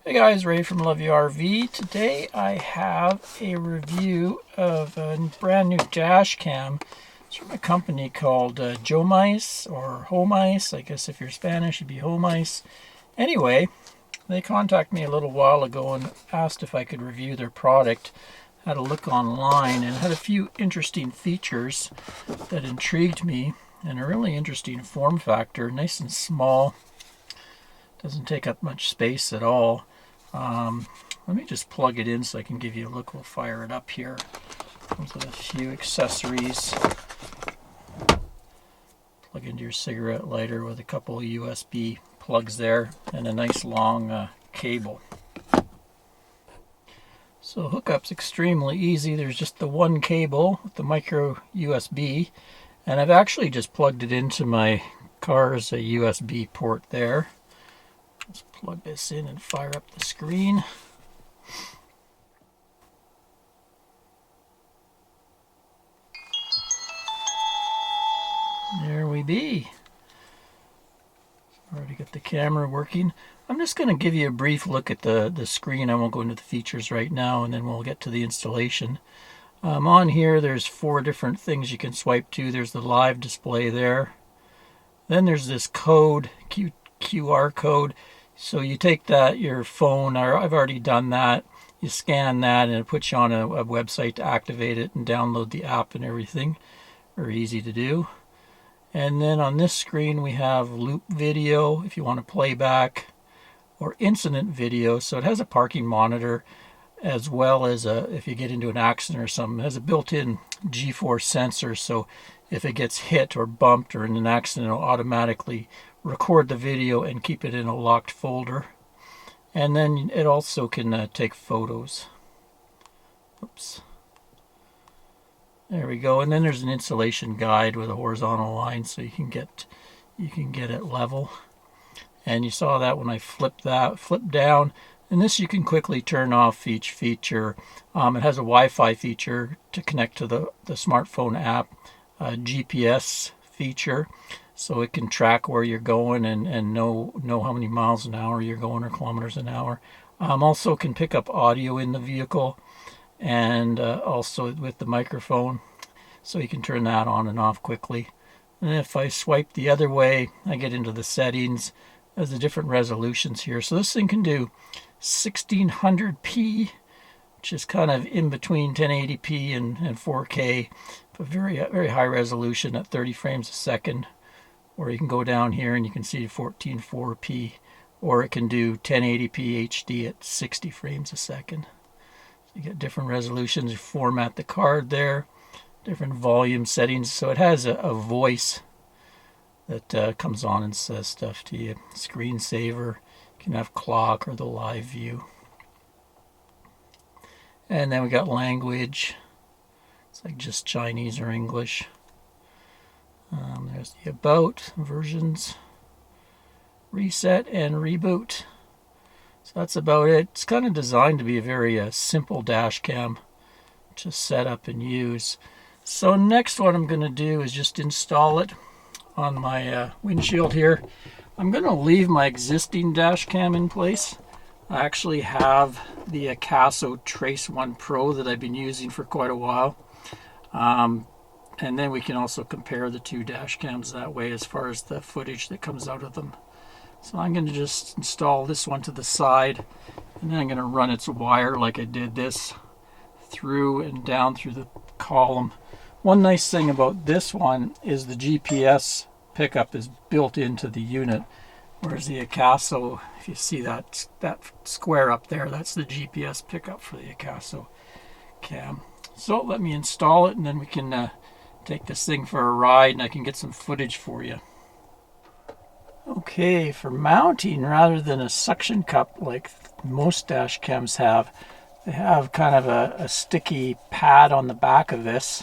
Hey guys, Ray from Love You RV. Today I have a review of a brand new dash cam. It's from a company called Jomise or Jomise. I guess if you're Spanish it'd be Jomise. Anyway, they contacted me a little while ago and asked if I could review their product. Had a look online and had a few interesting features that intrigued me, and a really interesting form factor, nice and small. Doesn't take up much space at all. Let me just plug it in so I can give you a look. We'll fire it up here. Comes with a few accessories. Plug into your cigarette lighter with a couple of USB plugs there and a nice long cable. So hookup's extremely easy. There's just the one cable with the micro USB, and I've actually just plugged it into my car's USB port there. Let's plug this in and fire up the screen. There we be. Already got the camera working. I'm just going to give you a brief look at the screen. I won't go into the features right now, and then we'll get to the installation. On here there's 4 different things you can swipe to. There's the live display there. Then there's this code, QR code. So you take that, your phone, or I've already done that, you scan that and it puts you on a website to activate it and download the app and everything. Very easy to do. And then on this screen we have loop video if you want to play back, or incident video. So it has a parking monitor, as well as if you get into an accident or something. It has a built-in G-force sensor, so if it gets hit or bumped or in an accident, it'll automatically record the video and keep it in a locked folder. And then it also can take photos. Oops. There we go. And then there's an installation guide with a horizontal line, so you can get it level. And you saw that when I flip down. And this you can quickly turn off each feature. It has a Wi-Fi feature to connect to the smartphone app, a GPS feature, so it can track where you're going and know how many miles an hour you're going or kilometers an hour. Also can pick up audio in the vehicle, and also with the microphone, so you can turn that on and off quickly. And if I swipe the other way, I get into the settings. There's the different resolutions here. So this thing can do 1600p, which is kind of in between 1080p and 4K, but very high resolution at 30 frames a second. Or you can go down here and you can see 14.4p, or it can do 1080p HD at 60 frames a second. So you get different resolutions. You format the card there, different volume settings. So it has a voice that comes on and says stuff to you. Screensaver, you can have clock or the live view. And then we got language. It's like just Chinese or English. There's the about, versions, reset, and reboot. So that's about it. It's kind of designed to be a very simple dash cam to set up and use. So next what I'm going to do is just install it on my windshield here. I'm going to leave my existing dash cam in place. I actually have the Akaso Trace 1 Pro that I've been using for quite a while. And then we can also compare the 2 dash cams that way as far as the footage that comes out of them. So I'm going to just install this one to the side, and then I'm going to run its wire like I did this through and down through the column. One nice thing about this one is the GPS pickup is built into the unit, whereas the Akaso, if you see that square up there, that's the GPS pickup for the Akaso cam. So let me install it, and then we can take this thing for a ride, and I can get some footage for you. Okay, for mounting, rather than a suction cup like most dash cams have, they have kind of a sticky pad on the back of this.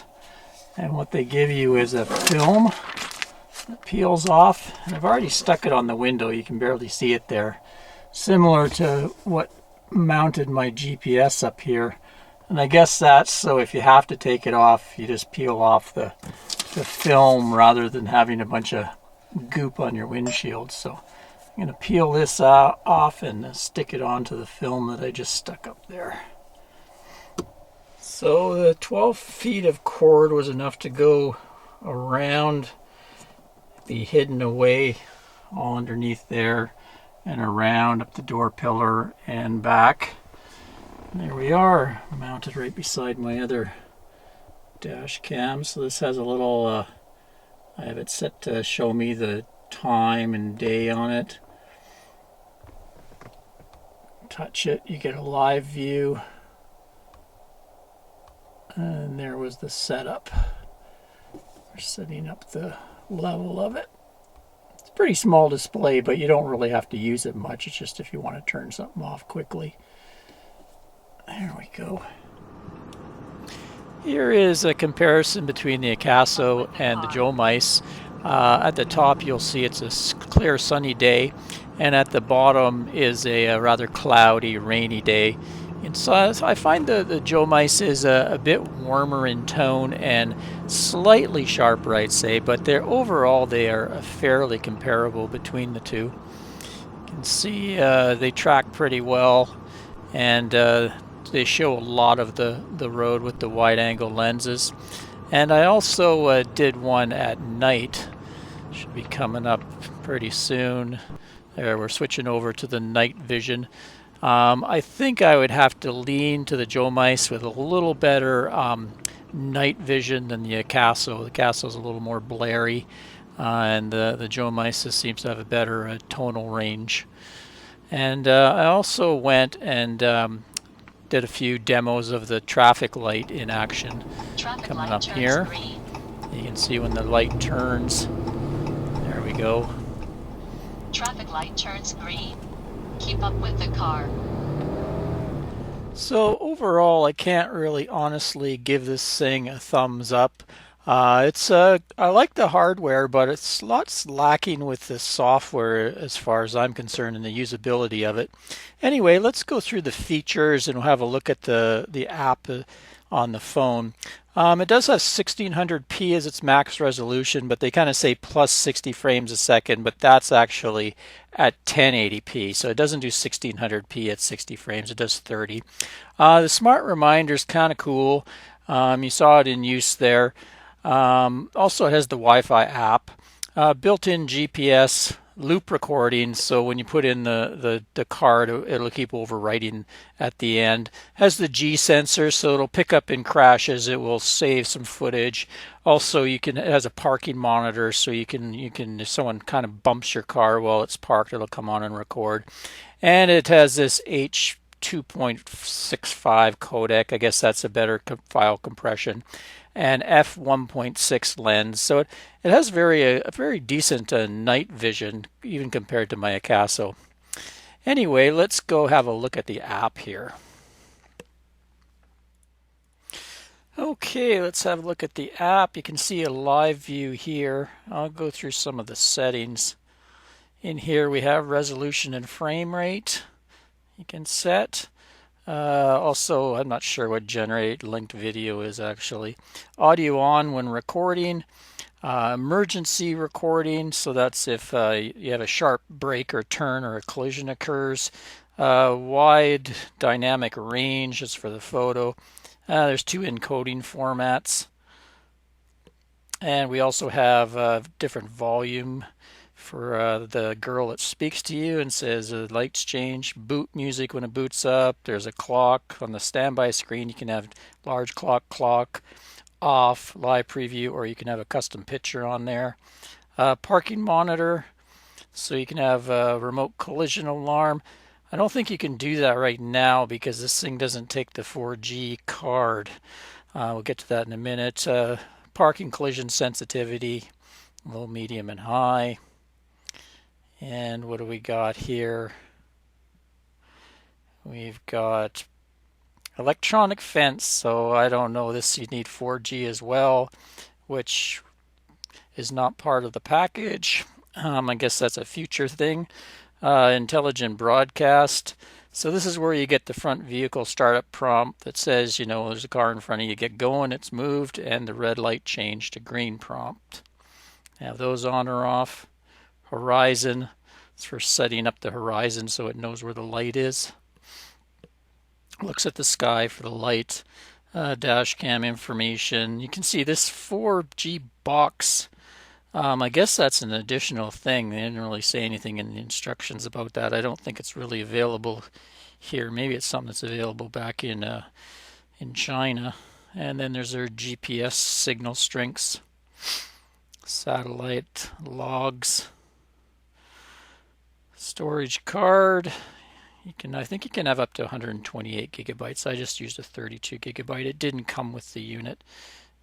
And what they give you is a film that peels off. And I've already stuck it on the window. You can barely see it there. Similar to what mounted my GPS up here. And I guess that's so if you have to take it off, you just peel off the film rather than having a bunch of goop on your windshield. So I'm going to peel this off and stick it onto the film that I just stuck up there. So the 12 feet of cord was enough to go around, be hidden away all underneath there, and around up the door pillar and back. And there we are, mounted right beside my other dash cam. So this has a little, I have it set to show me the time and day on it. Touch it, you get a live view. And there was the setup. We're setting up the level of it. It's a pretty small display, but you don't really have to use it much. It's just if you want to turn something off quickly. There we go. Here is a comparison between the Akaso and the Jomise. At the top you'll see it's a clear sunny day, and at the bottom is a rather cloudy, rainy day. And so I find the Jomise is a bit warmer in tone and slightly sharper, I'd say, but overall they are fairly comparable between the two. You can see they track pretty well, and they show a lot of the road with the wide-angle lenses. And I also did one at night. Should be coming up pretty soon. There, we're switching over to the night vision. I think I would have to lean to the Jomise with a little better night vision than the Akaso. The Akaso is a little more blurry, and the Jomise seems to have a better tonal range. And I also went and did a few demos of the traffic light in action. Coming up here. You can see when the light turns. There we go. Traffic light turns green. Keep up with the car. So overall, I can't really honestly give this thing a thumbs up. I like the hardware, but it's lots lacking with the software as far as I'm concerned and the usability of it. Anyway, let's go through the features and we'll have a look at the app on the phone. It does have 1600p as its max resolution, but they kind of say plus 60 frames a second, but that's actually at 1080p. So it doesn't do 1600p at 60 frames, it does 30. The smart reminder is kind of cool. You saw it in use there. Also, it has the Wi-Fi app, built-in GPS, loop recording, so when you put in the card, it'll keep overwriting at the end. Has the G sensor, so it'll pick up in crashes. It will save some footage. Also, it has a parking monitor, so you can if someone kind of bumps your car while it's parked, it'll come on and record. And it has this H.2.65 codec. I guess that's a better file compression. And f1.6 lens, so it has a very decent night vision, even compared to my Akaso. Anyway, let's go have a look at the app here. Okay, let's have a look at the app. You can see a live view here. I'll go through some of the settings. In here we have resolution and frame rate. You can set. Also, I'm not sure what generate linked video is actually. Audio on when recording. Emergency recording, so that's if you have a sharp break or turn or a collision occurs. Wide dynamic range is for the photo. There's two encoding formats. And we also have different volume for the girl that speaks to you and says lights change, boot music when it boots up. There's a clock on the standby screen. You can have large clock, off, live preview, or you can have a custom picture on there. Parking monitor, so you can have a remote collision alarm. I don't think you can do that right now because this thing doesn't take the 4G card. We'll get to that in a minute. Parking collision sensitivity, low, medium, and high. And what do we got here? We've got electronic fence, so I don't know, this you need 4G as well, which is not part of the package. I guess that's a future thing. Intelligent broadcast. So this is where you get the front vehicle startup prompt that says, there's a car in front of you, get going, it's moved, and the red light changed to green prompt. Have those on or off. Horizon, It's for setting up the horizon so it knows where the light is. Looks at the sky for the light. Dash cam information. You can see this 4G box. I guess that's an additional thing. They didn't really say anything in the instructions about that. I don't think it's really available here. Maybe it's something that's available back in China. And then there's their GPS signal strengths, satellite logs, storage card. I think you can have up to 128 gigabytes. I just used a 32 gigabyte. It didn't come with the unit.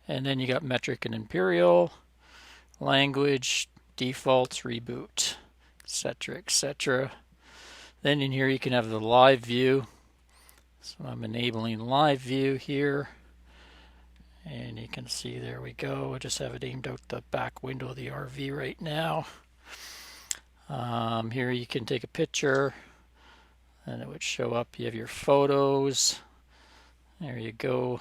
And then you got metric and imperial, language, defaults, reboot, etc., etc. Then in here you can have the live view. So I'm enabling live view here. And you can see, there we go. I just have it aimed out the back window of the RV right now. Here you can take a picture and it would show up. You have your photos. There you go.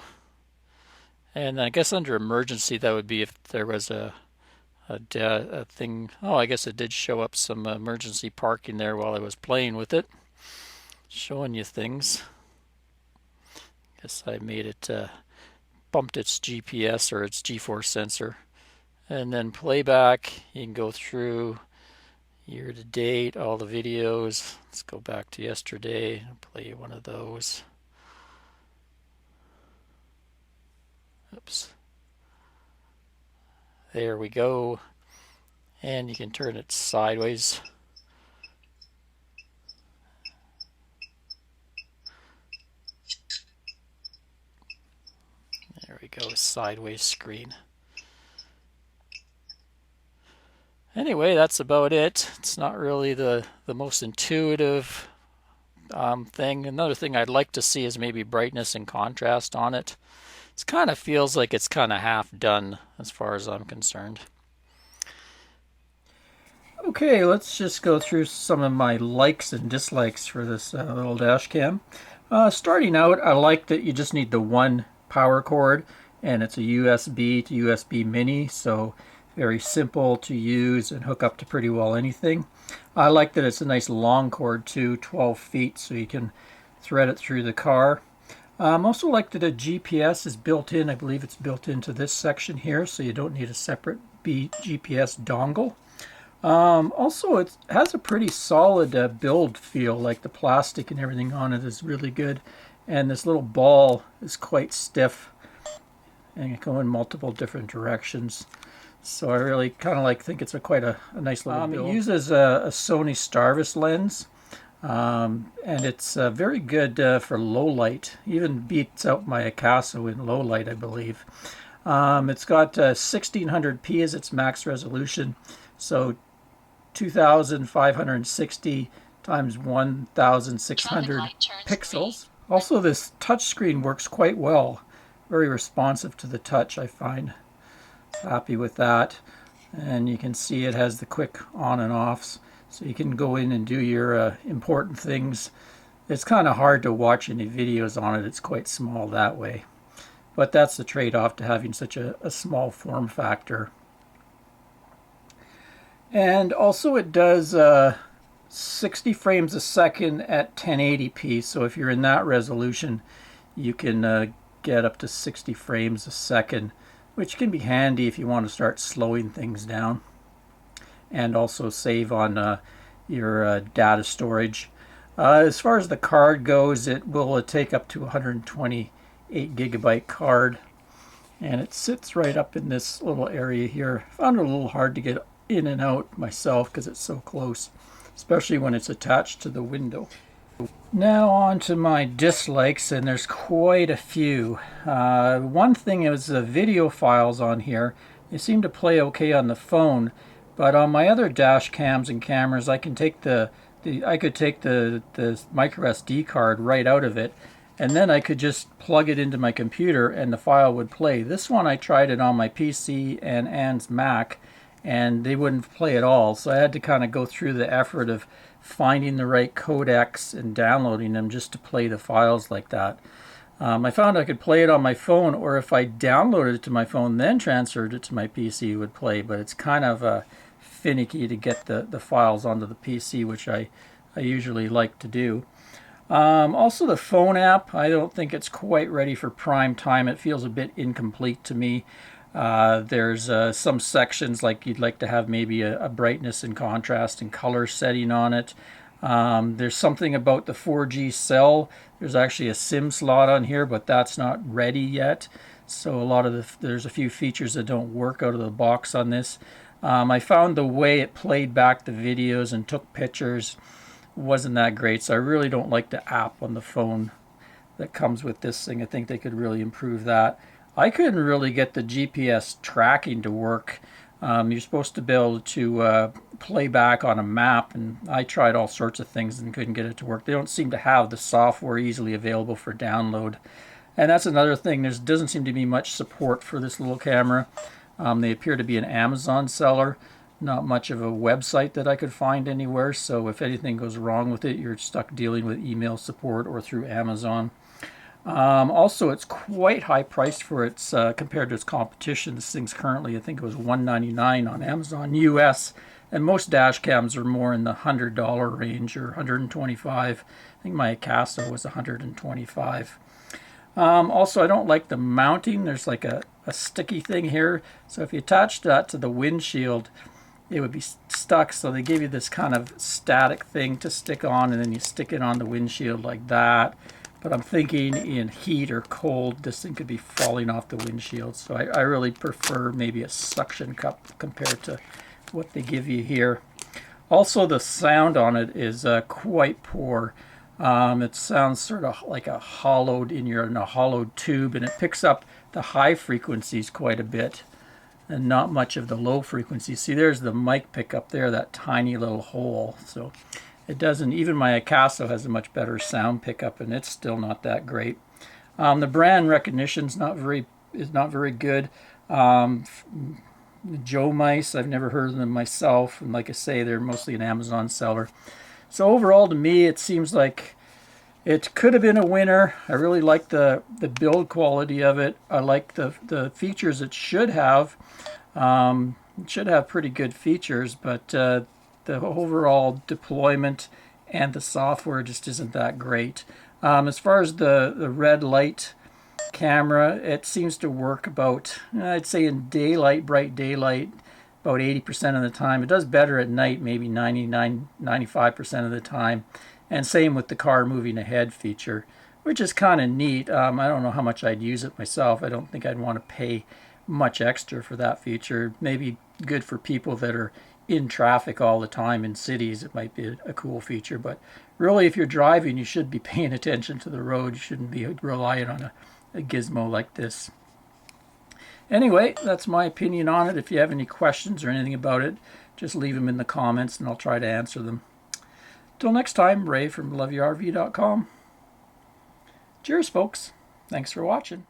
And I guess under emergency, that would be if there was a thing. Oh, I guess it did show up some emergency parking there while I was playing with it, showing you things. Guess I made it bumped its GPS or its G-force sensor. And then playback, you can go through year to date, all the videos. Let's go back to yesterday and play one of those. Oops. There we go. And you can turn it sideways. There we go, sideways screen. Anyway, that's about it. It's not really the most intuitive thing. Another thing I'd like to see is maybe brightness and contrast on it. It kind of feels like it's kind of half done as far as I'm concerned. Okay, let's just go through some of my likes and dislikes for this little dash cam. Starting out, I like that you just need the one power cord, and it's a USB to USB mini, so very simple to use and hook up to pretty well anything. I like that it's a nice long cord too, 12 feet, so you can thread it through the car. Also like that a GPS is built in. I believe it's built into this section here, so you don't need a separate GPS dongle. Also, it has a pretty solid build feel, like the plastic and everything on it is really good. And this little ball is quite stiff and it can go in multiple different directions. So I really kind of think it's quite a nice little build. It uses a Sony Starvis lens, and it's very good for low light. Even beats out my Akaso in low light, I believe. It's got 1600p as its max resolution, so 2560 times 1600 pixels. Also, this touchscreen works quite well. Very responsive to the touch, I find. Happy with that. And you can see it has the quick on and offs, so you can go in and do your important things. It's kind of hard to watch any videos on it. It's quite small that way. But that's the trade-off to having such a small form factor. And also it does 60 frames a second at 1080p, so if you're in that resolution you can get up to 60 frames a second, which can be handy if you want to start slowing things down, and also save on your data storage. As far as the card goes, it will take up to 128 gigabyte card, and it sits right up in this little area here. I found it a little hard to get in and out myself because it's so close, especially when it's attached to the window. Now on to my dislikes, and there's quite a few. One thing is the video files on here. They seem to play okay on the phone, but on my other dash cams and cameras, I can take the micro SD card right out of it, and then I could just plug it into my computer and the file would play. This one I tried it on my PC and Anne's Mac, and they wouldn't play at all, so I had to kind of go through the effort of finding the right codecs and downloading them just to play the files like that. I found I could play it on my phone, or if I downloaded it to my phone then transferred it to my PC, it would play, but it's kind of finicky to get the files onto the PC, which I usually like to do. Also the phone app, I don't think it's quite ready for prime time. It feels a bit incomplete to me. There's some sections like you'd like to have maybe a brightness and contrast and color setting on it. There's something about the 4G cell. There's actually a SIM slot on here, but that's not ready yet. So a lot of there's a few features that don't work out of the box on this. I found the way it played back the videos and took pictures wasn't that great, so I really don't like the app on the phone that comes with this thing. I think they could really improve that. I couldn't really get the GPS tracking to work. You're supposed to be able to play back on a map, and I tried all sorts of things and couldn't get it to work. They don't seem to have the software easily available for download. And that's another thing. There doesn't seem to be much support for this little camera. They appear to be an Amazon seller, not much of a website that I could find anywhere. So if anything goes wrong with it, you're stuck dealing with email support or through Amazon. Also, it's quite high priced for its compared to its competition. This thing's currently, I think it was $199 on Amazon US, and most dash cams are more in the $100 range or $125. I think my Akaso was $125. Also, I don't like the mounting. There's like a sticky thing here. So if you attach that to the windshield, it would be stuck. So they give you this kind of static thing to stick on, and then you stick it on the windshield like that. But I'm thinking in heat or cold, this thing could be falling off the windshield. So I really prefer maybe a suction cup compared to what they give you here. Also, the sound on it is quite poor. It sounds sort of like a hollowed in a hollowed tube, and it picks up the high frequencies quite a bit and not much of the low frequencies. See, there's the mic pickup there, that tiny little hole. So it doesn't, even my Akaso has a much better sound pickup, and it's still not that great. The brand recognition is not very good. Jomise, I've never heard of them myself, and like I say, they're mostly an Amazon seller. So overall, to me, it seems like it could have been a winner. I really like the build quality of it. I like the features it should have. It should have pretty good features, but the overall deployment and the software just isn't that great. As far as the red light camera, it seems to work about, I'd say in daylight, bright daylight, about 80% of the time. It does better at night, maybe 95% of the time. And same with the car moving ahead feature, which is kind of neat. I don't know how much I'd use it myself. I don't think I'd want to pay much extra for that feature. Maybe good for people that are in traffic all the time in cities. It might be a cool feature, but really if you're driving, you should be paying attention to the road. You shouldn't be relying on a gizmo like this. Anyway, that's my opinion on it. If you have any questions or anything about it, just leave them in the comments and I'll try to answer them. Till next time, Ray from loveyourrv.com. Cheers, folks. Thanks for watching.